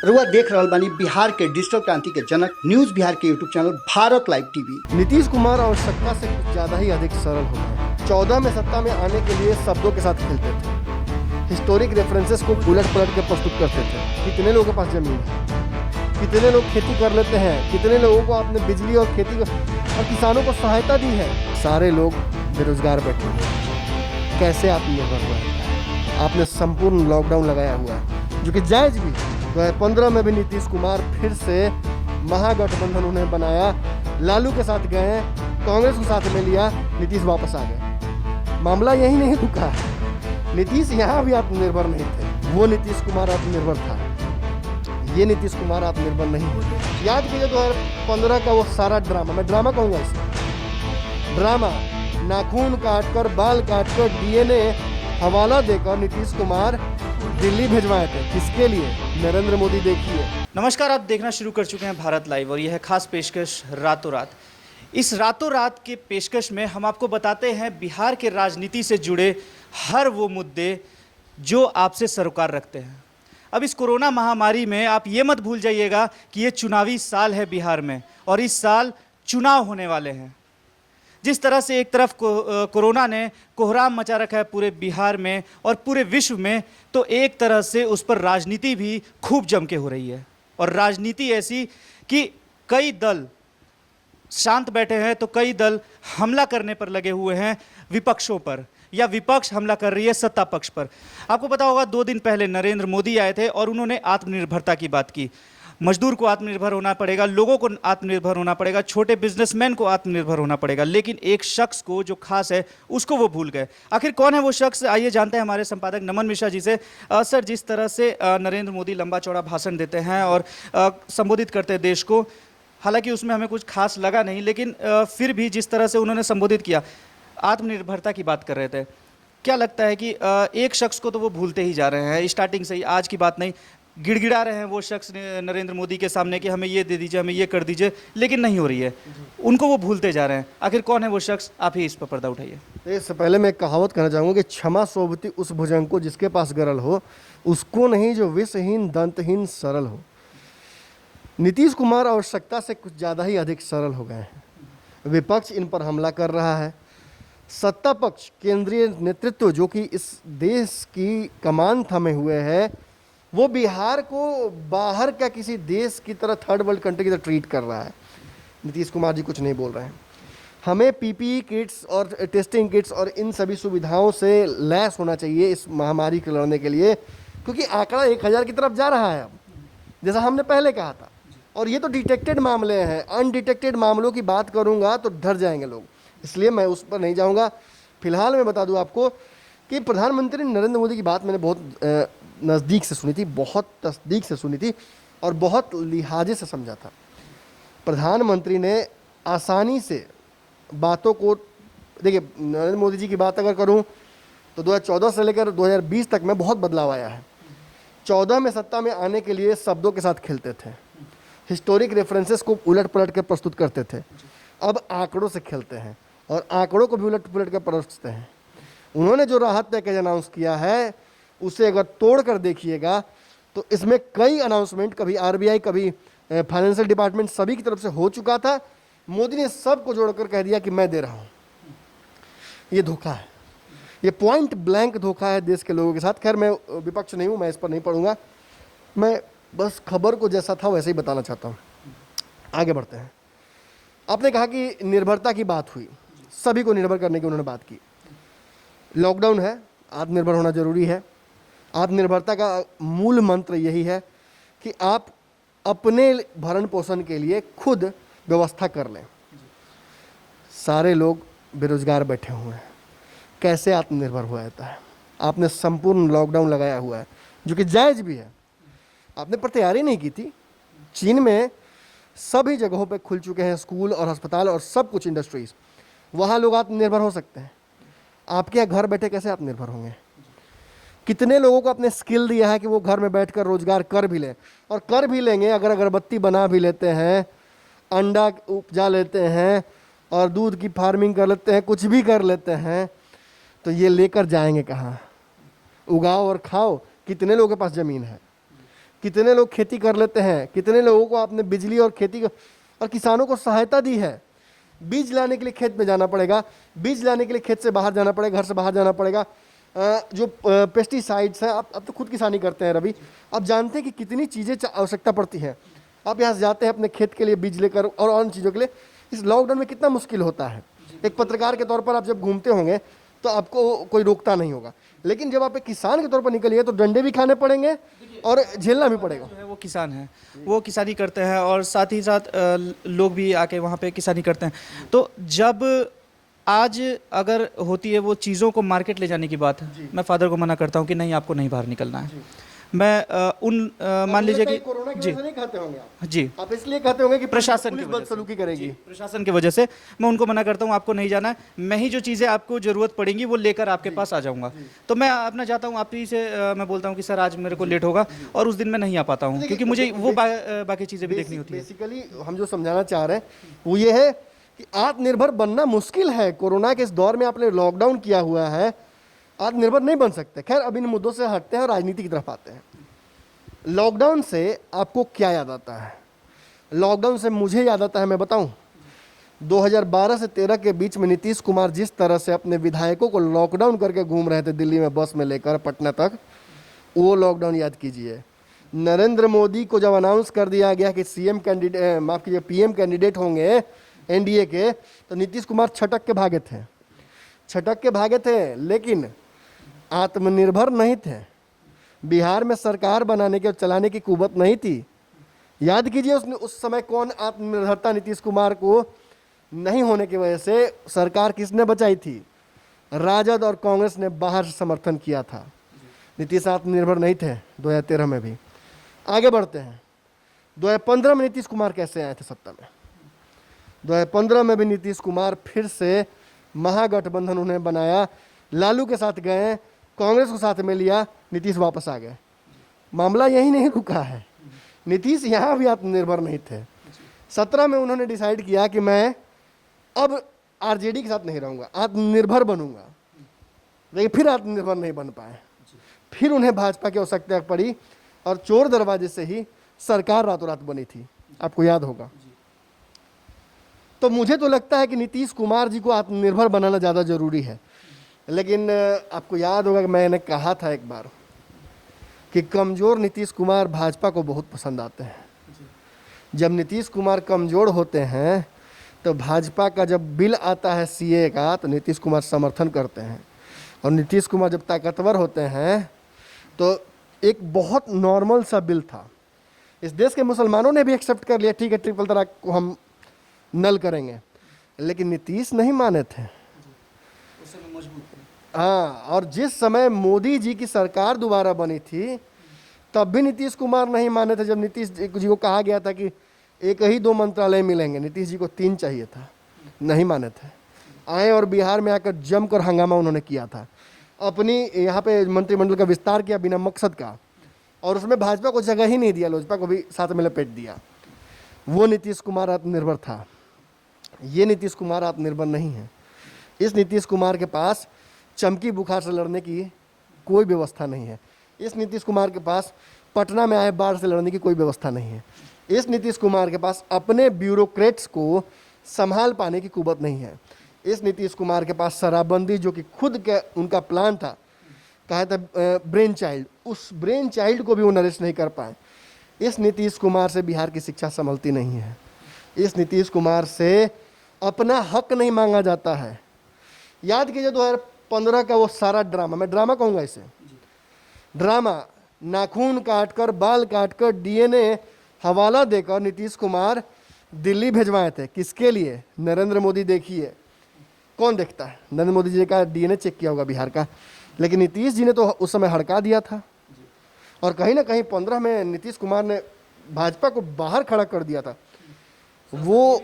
रुआ देख रहल बानी बिहार के डिजिटल क्रांति के जनक न्यूज बिहार के YouTube channel Bharat live TV. Nitish Kumar आवश्यकता से कुछ ज्यादा ही अधिक सरल हो गए। 14 में सत्ता में आने के लिए शब्दों के साथ खेलते थे, हिस्टोरिक रेफरेंसेस को उलट पलट के प्रस्तुत करते थे। कितने लोगों के पास जमीन है, कितने लोग खेती कर लेते हैं, कितने लोगों को आपने बिजली और खेती और किसानों को सहायता दी है। सारे लोग बेरोजगार बैठे हुए हैं। कैसे आत्मनिर्भर हुआ है? आपने संपूर्ण लॉकडाउन लगाया हुआ है, जो कि जायज भी है। 2015 में भी नीतीश कुमार फिर से महागठबंधन उन्हें बनाया, लालू के साथ गए, कांग्रेस को साथ में लिया, नीतीश वापस आ गए। मामला यही नहीं रुका, नीतीश यहाँ भी आत्मनिर्भर नहीं थे। वो नीतीश कुमार आत्मनिर्भर था, ये नीतीश कुमार आत्मनिर्भर नहीं। याद कीजिए 2015 का वो सारा ड्रामा, मैं ड्रामा कहूँगा इसे, ड्रामा। नाखून काटकर, बाल काटकर, डीएनए हवाला देकर नीतीश कुमार दिल्ली भिजवाए थे। किसके लिए? नरेंद्र मोदी। देखिए। नमस्कार, आप देखना शुरू कर चुके हैं भारत लाइव और यह है खास पेशकश रातों रात। इस रातों रात के पेशकश में हम आपको बताते हैं बिहार के राजनीति से जुड़े हर वो मुद्दे जो आपसे सरोकार रखते हैं। अब इस कोरोना महामारी में आप ये मत भूल जाइएगा कि ये चुनावी साल है बिहार में और इस साल चुनाव होने वाले हैं। जिस तरह से एक तरफ कोरोना ने कोहराम मचा रखा है पूरे बिहार में और पूरे विश्व में, तो एक तरह से उस पर राजनीति भी खूब जम के हो रही है। और राजनीति ऐसी कि कई दल शांत बैठे हैं तो कई दल हमला करने पर लगे हुए हैं विपक्षों पर, या विपक्ष हमला कर रही है सत्ता पक्ष पर। आपको पता होगा 2 दिन पहले नरेंद्र मोदी आए थे और उन्होंने आत्मनिर्भरता की बात की। मजदूर को आत्मनिर्भर होना पड़ेगा, लोगों को आत्मनिर्भर होना पड़ेगा, छोटे बिजनेसमैन को आत्मनिर्भर होना पड़ेगा, लेकिन एक शख्स को जो खास है उसको वो भूल गए। आखिर कौन है वो शख्स? आइए जानते हैं हमारे संपादक नमन मिश्रा जी से। सर, जिस तरह से नरेंद्र मोदी लंबा चौड़ा भाषण देते हैं और संबोधित करते हैं देश को, हालांकि उसमें हमें कुछ खास लगा नहीं, लेकिन फिर भी जिस तरह से उन्होंने संबोधित किया, आत्मनिर्भरता की बात कर रहे थे। क्या लगता है कि एक शख्स को तो वो भूलते ही जा रहे हैं स्टार्टिंग से ही, आज की बात नहीं, गिड़गिड़ा रहे हैं वो शख्स नरेंद्र मोदी के सामने कि हमें ये दे दीजिए, हमें ये कर दीजिए, लेकिन नहीं हो रही है, उनको वो भूलते जा रहे हैं। आखिर कौन है वो शख्स? आप ही इस पर पर्दा उठाइए। इससे पहले मैं एक कहावत कहना चाहूँगा कि क्षमा सोभती उस भुजंग को जिसके पास गरल हो, उसको नहीं जो विषहीन दंतहीन सरल हो। नीतीश कुमार आवश्यकता से कुछ ज़्यादा ही अधिक सरल हो गए हैं। विपक्ष इन पर हमला कर रहा है, सत्ता पक्ष केंद्रीय नेतृत्व जो कि इस देश की कमान थमे हुए है, वो बिहार को बाहर का किसी देश की तरह, थर्ड वर्ल्ड कंट्री की तरह ट्रीट कर रहा है। नीतीश कुमार जी कुछ नहीं बोल रहे हैं। हमें पीपीई किट्स और टेस्टिंग किट्स और इन सभी सुविधाओं से लैस होना चाहिए इस महामारी के लड़ने के लिए, क्योंकि आंकड़ा 1000 की तरफ जा रहा है अब, जैसा हमने पहले कहा था। और ये तो डिटेक्टेड मामले हैं, अनडिटेक्टेड मामलों की बात करूँगा तो डर जाएंगे लोग, इसलिए मैं उस पर नहीं जाऊँगा। फिलहाल मैं बता दूँ आपको कि प्रधानमंत्री नरेंद्र मोदी की बात मैंने बहुत नज़दीक से सुनी थी, बहुत तस्दीक से सुनी थी और बहुत लिहाजे से समझा था। प्रधानमंत्री ने आसानी से बातों को, देखिए नरेंद्र मोदी जी की बात अगर करूं तो 2014 से लेकर 2020 तक में बहुत बदलाव आया है। 14 में सत्ता में आने के लिए शब्दों के साथ खेलते थे, हिस्टोरिक रेफरेंसेस को उलट पलट के प्रस्तुत करते थे। अब आंकड़ों से खेलते हैं और आंकड़ों को भी उलट पलट के प्रस्तुत हैं। उन्होंने जो राहत पैकेज अनाउंस किया है उसे अगर तोड़ कर देखिएगा तो इसमें कई अनाउंसमेंट, कभी आरबीआई, कभी फाइनेंशियल डिपार्टमेंट, सभी की तरफ से हो चुका था। मोदी ने सबको जोड़कर कह दिया कि मैं दे रहा हूँ। ये धोखा है, ये पॉइंट ब्लैंक धोखा है देश के लोगों के साथ। खैर, मैं विपक्ष नहीं हूँ, मैं इस पर नहीं पढ़ूंगा, मैं बस खबर को जैसा था वैसे ही बताना चाहता हूँ। आगे बढ़ते हैं। आपने कहा कि निर्भरता की बात हुई, सभी को निर्भर करने की उन्होंने बात की। लॉकडाउन है, आत्मनिर्भर होना जरूरी है। आत्मनिर्भरता का मूल मंत्र यही है कि आप अपने भरण पोषण के लिए खुद व्यवस्था कर लें। सारे लोग बेरोजगार बैठे हुए हैं। कैसे आत्मनिर्भर हुआ जाता है? आपने संपूर्ण लॉकडाउन लगाया हुआ है, जो कि जायज भी है। आपने पर तैयारी नहीं की थी। चीन में सभी जगहों पे खुल चुके हैं स्कूल और अस्पताल और सब कुछ, इंडस्ट्रीज, वहाँ लोग आत्मनिर्भर हो सकते हैं। आपके यहाँ घर बैठे कैसे आत्मनिर्भर होंगे? कितने लोगों को अपने स्किल दिया है कि वो घर में बैठकर रोजगार कर भी लें, और कर भी लेंगे अगर अगरबत्ती बना भी लेते हैं, अंडा उपजा लेते हैं और दूध की फार्मिंग कर लेते हैं, कुछ भी कर लेते हैं, तो ये लेकर जाएंगे कहाँ? उगाओ और खाओ। कितने लोगों के पास ज़मीन है, कितने लोग खेती कर लेते हैं, कितने लोगों को आपने बिजली और खेती और किसानों को सहायता दी है। बीज लाने के लिए खेत में जाना पड़ेगा, बीज लाने के लिए खेत से बाहर जाना पड़ेगा, घर से बाहर जाना पड़ेगा। जो पेस्टिसाइड्स हैं, आप तो खुद किसानी करते हैं रवि, आप जानते हैं कि कितनी चीज़ें आवश्यकता पड़ती है। आप यहाँ से जाते हैं अपने खेत के लिए बीज लेकर और अन्य चीज़ों के लिए, इस लॉकडाउन में कितना मुश्किल होता है। एक पत्रकार के तौर पर आप जब घूमते होंगे तो आपको कोई रोकता नहीं होगा, लेकिन जब आप एक किसान के तौर पर निकलिए तो डंडे भी खाने पड़ेंगे और झेलना भी पड़ेगा। जो है वो किसान है, वो किसानी करते हैं और साथ ही साथ लोग भी आके वहाँ पे किसानी करते हैं। तो जब आज अगर होती है वो चीज़ों को मार्केट ले जाने की बात, मैं फादर को मना करता हूँ कि नहीं, आपको नहीं बाहर निकलना है। मैं मान लीजिए कि कोरोना की जी वजह से नहीं खाते होंगे आप, जी आप इसलिए कहते होंगे कि प्रशासन पुलिस की वजह से। बदसलूकी करेगी। प्रशासन की वजह से मैं उनको मना करता हूँ, आपको नहीं जाना है, मैं ही जो चीज़ें आपको ज़रूरत पड़ेंगी वो लेकर आपके पास आ जाऊँगा। तो मैं अपना जाता हूँ, आप ही से मैं बोलता हूँ कि सर आज मेरे को लेट होगा और उस दिन मैं नहीं आ पाता हूँ, क्योंकि मुझे वो बाकी चीज़ें भी देखनी होती है। बेसिकली हम जो समझाना चाह रहे हैं वो ये है कि आत्मनिर्भर बनना मुश्किल है। कोरोना के इस दौर में आपने लॉकडाउन किया हुआ है, आत्मनिर्भर नहीं बन सकते। खैर, अब इन मुद्दों से हटते हैं और राजनीति की तरफ आते हैं। लॉकडाउन से आपको क्या याद आता है? लॉकडाउन से मुझे याद आता है, मैं बताऊं, 2012 से 13 के बीच में नीतीश कुमार जिस तरह से अपने विधायकों को लॉकडाउन करके घूम रहे थे दिल्ली में बस में लेकर पटना तक, वो लॉकडाउन याद कीजिए। नरेंद्र मोदी को जब अनाउंस कर दिया गया कि सीएम कैंडिडेट, माफ कीजिए, पीएम कैंडिडेट होंगे एनडीए के, तो नीतीश कुमार छटक के भागे थे, लेकिन आत्मनिर्भर नहीं थे। बिहार में सरकार बनाने के और चलाने की कुवत नहीं थी। याद कीजिए उसने उस समय कौन आत्मनिर्भरता नीतीश कुमार को नहीं होने की वजह से सरकार किसने बचाई थी? राजद और कांग्रेस ने बाहर से समर्थन किया था। नीतीश आत्मनिर्भर नहीं थे 2013 में भी। आगे बढ़ते हैं, 2015 में नीतीश कुमार कैसे आए थे सत्ता में? 2015 में भी नीतीश कुमार फिर से महागठबंधन उन्हें बनाया, लालू के साथ गए, कांग्रेस को साथ में लिया, नीतीश वापस आ गए। मामला यही नहीं रुका है, नीतीश यहाँ भी आत्मनिर्भर नहीं थे। 17 में उन्होंने डिसाइड किया कि मैं अब आरजेडी के साथ नहीं रहूँगा, आत्मनिर्भर बनूंगा, लेकिन फिर आत्मनिर्भर नहीं बन पाए। फिर उन्हें भाजपा की आवश्यकता पड़ी और चोर दरवाजे से ही सरकार रातों रात बनी थी, आपको याद होगा। तो मुझे तो लगता है कि नीतीश कुमार जी को आत्मनिर्भर बनाना ज़्यादा जरूरी है। लेकिन आपको याद होगा कि मैंने कहा था एक बार कि कमज़ोर नीतीश कुमार भाजपा को बहुत पसंद आते हैं। जब नीतीश कुमार कमज़ोर होते हैं तो भाजपा का जब बिल आता है सीए का तो नीतीश कुमार समर्थन करते हैं, और नीतीश कुमार जब ताकतवर होते हैं तो एक बहुत नॉर्मल सा बिल था। इस देश के मुसलमानों ने भी एक्सेप्ट कर लिया, ठीक है ट्रिपल तलाक को हम नल करेंगे, लेकिन नीतीश नहीं माने थे। हाँ, और जिस समय मोदी जी की सरकार दोबारा बनी थी तब भी नीतीश कुमार नहीं माने थे। जब नीतीश जी को कहा गया था कि एक ही 2 मंत्रालय मिलेंगे, नीतीश जी को 3 चाहिए था, नहीं माने थे। आए और बिहार में आकर जमकर हंगामा उन्होंने किया था, अपनी यहाँ पे मंत्रिमंडल का विस्तार किया बिना मकसद का, और उसमें भाजपा को जगह ही नहीं दिया, लोजपा को भी साथ में लपेट दिया। वो नीतीश कुमार आत्मनिर्भर था, ये नीतीश कुमार आत्मनिर्भर नहीं है। इस नीतीश कुमार के पास चमकी बुखार से लड़ने की कोई व्यवस्था नहीं है। इस नीतीश कुमार के पास पटना में आए बाढ़ से लड़ने की कोई व्यवस्था नहीं है। इस नीतीश कुमार के पास अपने ब्यूरोक्रेट्स को संभाल पाने की कुवत नहीं है। इस नीतीश कुमार के पास शराबबंदी, जो कि खुद के उनका प्लान था, कहा था ब्रेन चाइल्ड, उस ब्रेन चाइल्ड को भी वो नरेश नहीं कर पाए। इस नीतीश कुमार से बिहार की शिक्षा संभलती नहीं है। इस नीतीश कुमार से अपना हक नहीं मांगा जाता है। याद कीजिए 2015 का वो सारा ड्रामा, मैं ड्रामा कहूँगा इसे, ड्रामा, नाखून काटकर, बाल काटकर, डीएनए हवाला देकर नीतीश कुमार दिल्ली भिजवाए थे। किसके लिए? नरेंद्र मोदी। देखिए कौन देखता है? नरेंद्र मोदी जी का डीएनए चेक किया होगा बिहार का, लेकिन नीतीश जी ने तो उस समय हड़का दिया था। और कहीं ना कहीं 15 में नीतीश कुमार ने भाजपा को बाहर खड़ा कर दिया था। वो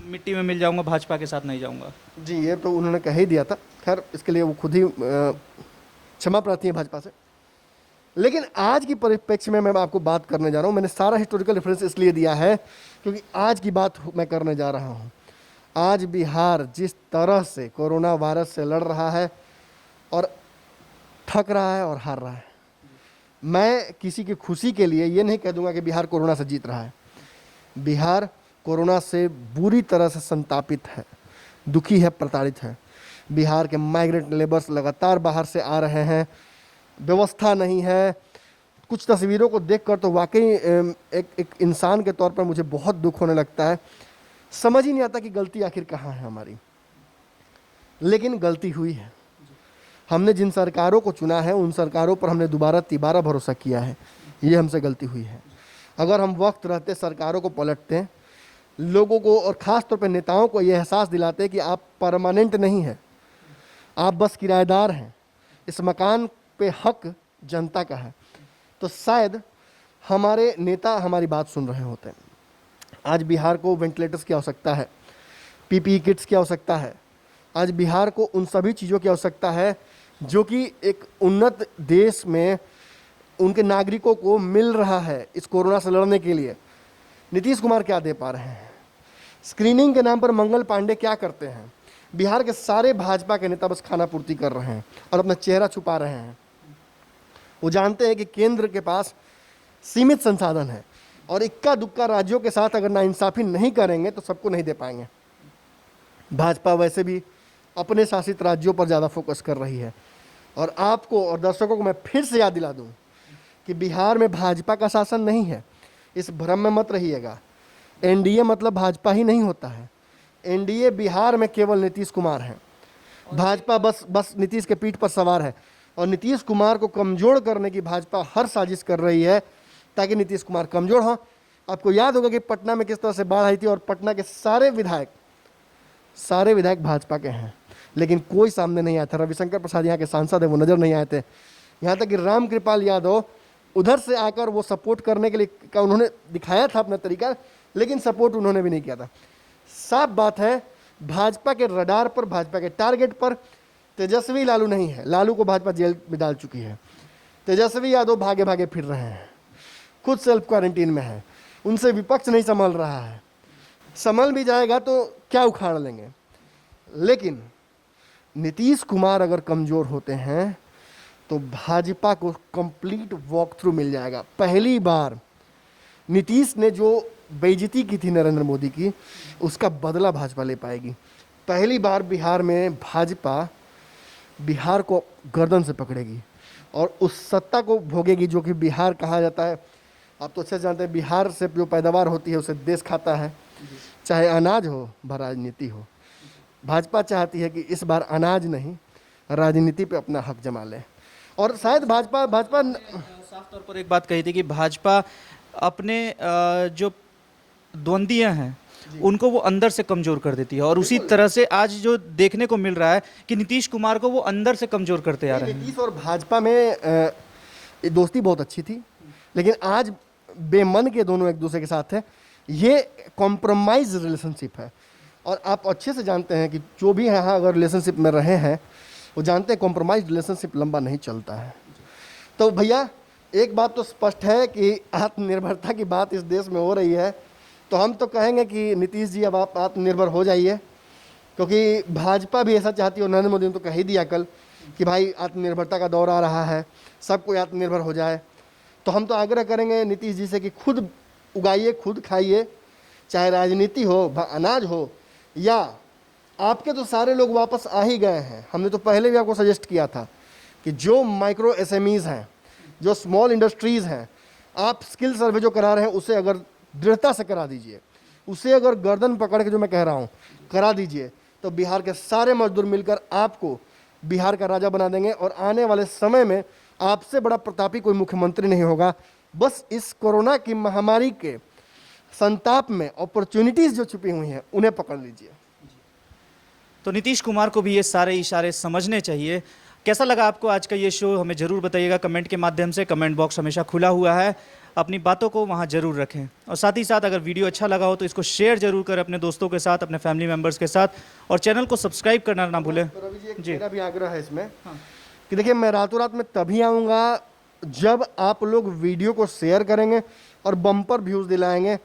मिट्टी में मिल जाऊंगा, भाजपा के साथ नहीं जाऊंगा। जी, ये तो उन्होंने कह ही दिया था। खैर, इसके लिए वो खुद ही क्षमा प्रार्थी है भाजपा से। लेकिन आज की परिप्रेक्ष्य में मैं आपको बात करने जा रहा हूँ। मैंने सारा हिस्टोरिकल रेफरेंस इसलिए दिया है क्योंकि आज की बात मैं करने जा रहा हूँ। आज बिहार जिस तरह से कोरोना वायरस से लड़ रहा है और थक रहा है और हार रहा है, मैं किसी की खुशी के लिए ये नहीं कह दूंगा कि बिहार कोरोना से जीत रहा है। बिहार कोरोना से बुरी तरह से संतापित है, दुखी है, प्रताड़ित है। बिहार के माइग्रेंट लेबर्स लगातार बाहर से आ रहे हैं, व्यवस्था नहीं है। कुछ तस्वीरों को देखकर तो वाकई एक इंसान के तौर पर मुझे बहुत दुख होने लगता है। समझ ही नहीं आता कि गलती आखिर कहाँ है हमारी, लेकिन गलती हुई है। हमने जिन सरकारों को चुना है उन सरकारों पर हमने दोबारा तिबारा भरोसा किया है, ये हमसे गलती हुई है। अगर हम वक्त रहते सरकारों को पलटते, लोगों को और ख़ास तौर पर नेताओं को ये एहसास दिलाते कि आप परमानेंट नहीं हैं, आप बस किराएदार हैं, इस मकान पे हक जनता का है, तो शायद हमारे नेता हमारी बात सुन रहे होते हैं। आज बिहार को वेंटिलेटर्स की आवश्यकता है, पीपीई किट्स की आवश्यकता है। आज बिहार को उन सभी चीज़ों की आवश्यकता है जो कि एक उन्नत देश में उनके नागरिकों को मिल रहा है इस कोरोना से लड़ने के लिए। नीतीश कुमार क्या दे पा रहे हैं? स्क्रीनिंग के नाम पर मंगल पांडे क्या करते हैं? बिहार के सारे भाजपा के नेता बस खाना पूर्ति कर रहे हैं और अपना चेहरा छुपा रहे हैं। वो जानते हैं कि केंद्र के पास सीमित संसाधन है और इक्का दुक्का राज्यों के साथ अगर नाइंसाफ़ी नहीं करेंगे तो सबको नहीं दे पाएंगे। भाजपा वैसे भी अपने शासित राज्यों पर ज़्यादा फोकस कर रही है। और आपको और दर्शकों को मैं फिर से याद दिला दूं कि बिहार में भाजपा का शासन नहीं है, इस भ्रम में मत रहिएगा। एनडीए मतलब भाजपा ही नहीं होता है। एनडीए बिहार में केवल नीतीश कुमार हैं, भाजपा बस नीतीश के पीठ पर सवार है। और नीतीश कुमार को कमज़ोर करने की भाजपा हर साजिश कर रही है ताकि नीतीश कुमार कमज़ोर हों। आपको याद होगा कि पटना में किस तरह से बाढ़ आई थी और पटना के सारे विधायक भाजपा के हैं, लेकिन कोई सामने नहीं आया था। रविशंकर प्रसाद यहाँ के सांसद हैं, वो नज़र नहीं आए थे। यहाँ तक कि रामकृपाल यादव उधर से आकर वो सपोर्ट करने के लिए का उन्होंने दिखाया था अपना तरीका, लेकिन सपोर्ट उन्होंने भी नहीं किया था। साफ बात है, भाजपा के रडार पर, भाजपा के टारगेट पर तेजस्वी लालू नहीं है। लालू को भाजपा जेल में डाल चुकी है। तेजस्वी यादव भागे भागे फिर रहे हैं, खुद सेल्फ क्वारंटीन में है, उनसे विपक्ष नहीं संभल रहा है। संभल भी जाएगा तो क्या उखाड़ लेंगे। लेकिन नीतीश कुमार अगर कमज़ोर होते हैं तो भाजपा को कंप्लीट वॉक थ्रू मिल जाएगा। पहली बार नीतीश ने जो बेइज्जती की थी नरेंद्र मोदी की, उसका बदला भाजपा ले पाएगी। पहली बार बिहार में भाजपा बिहार को गर्दन से पकड़ेगी और उस सत्ता को भोगेगी जो कि बिहार कहा जाता है। आप तो अच्छे से जानते हैं, बिहार से जो पैदावार होती है उसे देश खाता है, चाहे अनाज हो व राजनीति हो। भाजपा चाहती है कि इस बार अनाज नहीं, राजनीति पे अपना हक जमा ले। और शायद भाजपा साफ तौर पर एक बात कही थी कि भाजपा अपने जो द्वंद्वी हैं उनको वो अंदर से कमजोर कर देती है, और उसी तरह से आज जो देखने को मिल रहा है कि नीतीश कुमार को वो अंदर से कमजोर करते आ रहे हैं। नीतीश और भाजपा में दोस्ती बहुत अच्छी थी, लेकिन आज बेमन के दोनों एक दूसरे के साथ हैं। ये कॉम्प्रोमाइज रिलेशनशिप है। और आप अच्छे से जानते हैं कि जो भी यहाँ अगर रिलेशनशिप में रहे हैं वो जानते हैं कॉम्प्रोमाइज रिलेशनशिप लंबा नहीं चलता है। तो भैया एक बात तो स्पष्ट है कि आत्मनिर्भरता की बात इस देश में हो रही है, तो हम तो कहेंगे कि नीतीश जी अब आप आत्मनिर्भर हो जाइए, क्योंकि भाजपा भी ऐसा चाहती है। नरेंद्र मोदी ने तो कह ही दिया कल कि भाई आत्मनिर्भरता का दौर आ रहा है, सब कोई आत्मनिर्भर हो जाए। तो हम तो आग्रह करेंगे नीतीश जी से कि खुद उगाइए, खुद खाइए, चाहे राजनीति हो, अनाज हो, या आपके तो सारे लोग वापस आ ही गए हैं। हमने तो पहले भी आपको सजेस्ट किया था कि जो माइक्रो एसएमईज़ हैं, जो स्मॉल इंडस्ट्रीज़ हैं, आप स्किल सर्वे जो करा रहे हैं उसे अगर दृढ़ता से करा दीजिए, उसे अगर गर्दन पकड़ के जो मैं कह रहा हूँ करा दीजिए, तो बिहार के सारे मजदूर मिलकर आपको बिहार का राजा बना देंगे। और आने वाले समय में आपसे बड़ा प्रतापी कोई मुख्यमंत्री नहीं होगा। बस इस कोरोना की महामारी के संताप में अपॉर्चुनिटीज़ जो छुपी हुई हैं उन्हें पकड़ लीजिए। तो नीतीश कुमार को भी ये सारे इशारे समझने चाहिए। कैसा लगा आपको आज का ये शो, हमें ज़रूर बताइएगा कमेंट के माध्यम से। कमेंट बॉक्स हमेशा खुला हुआ है, अपनी बातों को वहाँ ज़रूर रखें। और साथ ही साथ अगर वीडियो अच्छा लगा हो तो इसको शेयर जरूर करें अपने दोस्तों के साथ, अपने फैमिली मेम्बर्स के साथ, और चैनल को सब्सक्राइब करना ना भूलें। तो रवि जी, मेरा भी आग्रह है इसमें कि देखिए, मैं रातों रात में तभी आऊँगा जब आप लोग वीडियो को शेयर करेंगे और बम्पर व्यूज़ दिलाएंगे।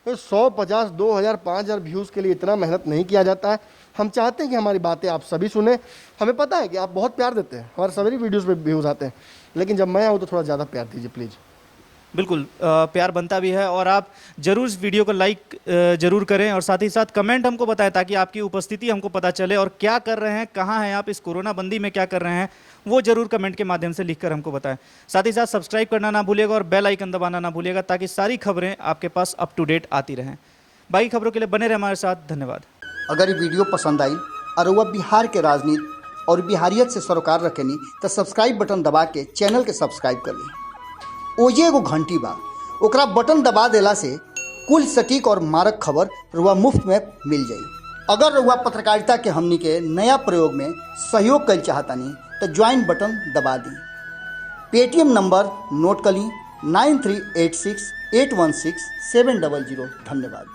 तो 100, 50, 2000, 5000 व्यूज़ के लिए इतना मेहनत नहीं किया जाता है। हम चाहते हैं कि हमारी बातें आप सभी सुने। हमें पता है कि आप बहुत प्यार देते हैं, हमारे सभी वीडियोस पे व्यूज़ आते हैं, लेकिन जब मैं आऊँ तो थोड़ा ज़्यादा प्यार दीजिए प्लीज़। बिल्कुल प्यार बनता भी है और आप जरूर इस वीडियो को लाइक जरूर करें और साथ ही साथ कमेंट हमको बताएं ताकि आपकी उपस्थिति हमको पता चले और क्या कर रहे हैं, कहाँ हैं आप, इस कोरोना बंदी में क्या कर रहे हैं, वो जरूर कमेंट के माध्यम से लिखकर हमको बताएं। साथ ही साथ सब्सक्राइब करना ना भूलिएगा और बेल आइकन दबाना ना भूलिएगा ताकि सारी खबरें आपके पास अप टू डेट आती रहें। बाकी खबरों के लिए बने रहे हमारे साथ। धन्यवाद। अगर ये वीडियो पसंद आई और वह बिहार के राजनीति और बिहारियत से सरोकार रखेनी तो सब्सक्राइब बटन दबा के चैनल के सब्सक्राइब कर ली। ओजे एगो घंटी बा, ओकरा बटन दबा देला से कुल सटीक और मारक खबर रुआ मुफ्त में मिल जाई। अगर रुआ पत्रकारिता के हमनी के नया प्रयोग में सहयोग कर चाहतानी तो ज्वाइन बटन दबा दी। पेटीएम नंबर नोट कर ली 9386816700। धन्यवाद।